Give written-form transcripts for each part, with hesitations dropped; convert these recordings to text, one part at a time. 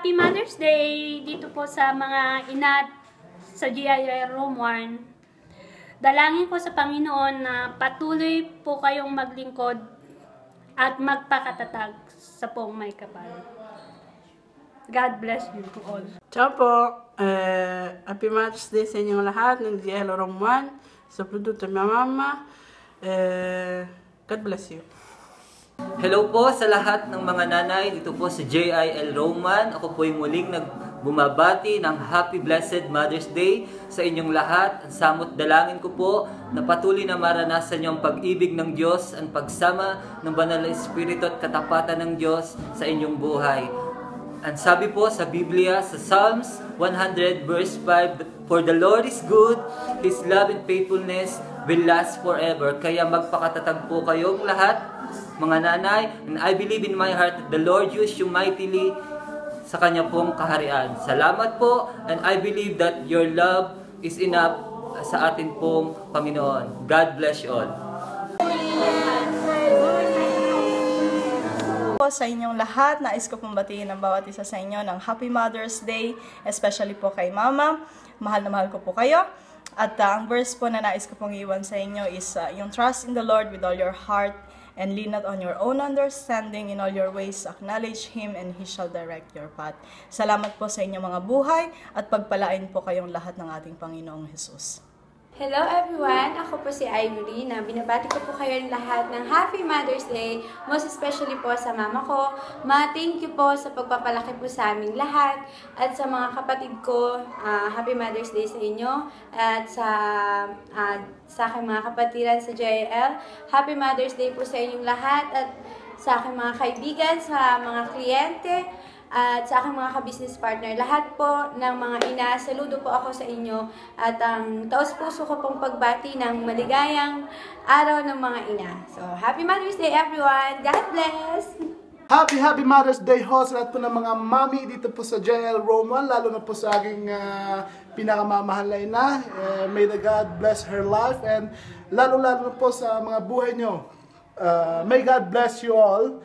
Happy Mother's Day dito po sa mga ina sa GIL Room 1. Dalangin ko sa Panginoon na patuloy po kayong maglingkod at magpakatatag sa pong may kapal. God bless you all. Ciao po! Happy Mother's Day sa inyong lahat ng GIL Room 1, sa produkto ng mama. God bless you. Hello po sa lahat ng mga nanay dito po sa JIL Roman. Ako po yung muling bumabati ng Happy Blessed Mother's Day sa inyong lahat. Ang samot dalangin ko po na patuloy na maranasan niyo ang pag-ibig ng Diyos, ang pagsama ng Banal na Espiritu at katapatan ng Diyos sa inyong buhay. Ang sabi po sa Biblia, sa Psalms 100 verse 5, "For the Lord is good, His love and faithfulness will last forever." Kaya magpakatatag po kayong lahat, mga nanay, and I believe in my heart that the Lord used you mightily sa Kanya pong kaharian. Salamat po, and I believe that your love is enough sa atin pong Panginoon. God bless you all. Sa inyong lahat, nais ko pong batiin ang bawat isa sa inyo ng Happy Mother's Day, especially po kay Mama. Mahal na mahal ko po kayo. At ang verse po na nais ko pong iwan sa inyo is yung trust in the Lord with all your heart and lean not on your own understanding. In all your ways, acknowledge Him and He shall direct your path. Salamat po sa inyong mga buhay at pagpalain po kayong lahat ng ating Panginoong Jesus. Hello everyone! Ako po si Ivory na binabati ko po kayo lahat ng Happy Mother's Day, most especially po sa mama ko. Thank you po sa pagpapalaki po sa aming lahat at sa mga kapatid ko, Happy Mother's Day sa inyo at sa aking mga kapatiran sa JIL. Happy Mother's Day po sa inyong lahat at sa aking mga kaibigan, sa mga kliyente, at sa aking mga ka-business partner, lahat po ng mga ina, saludo po ako sa inyo at ang taos-puso ko pong pagbati ng maligayang araw ng mga ina. So, Happy Mother's Day everyone! God bless! Happy Mother's Day ho sa lahat po ng mga mami dito po sa JIL Roman, lalo na po sa aking pinakamamahal na ina. May the God bless her life and lalo na po sa mga buhay nyo. May God bless you all.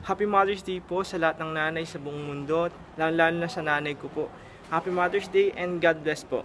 Happy Mother's Day po sa lahat ng nanay sa buong mundo, lalo na sa nanay ko po. Happy Mother's Day and God bless po.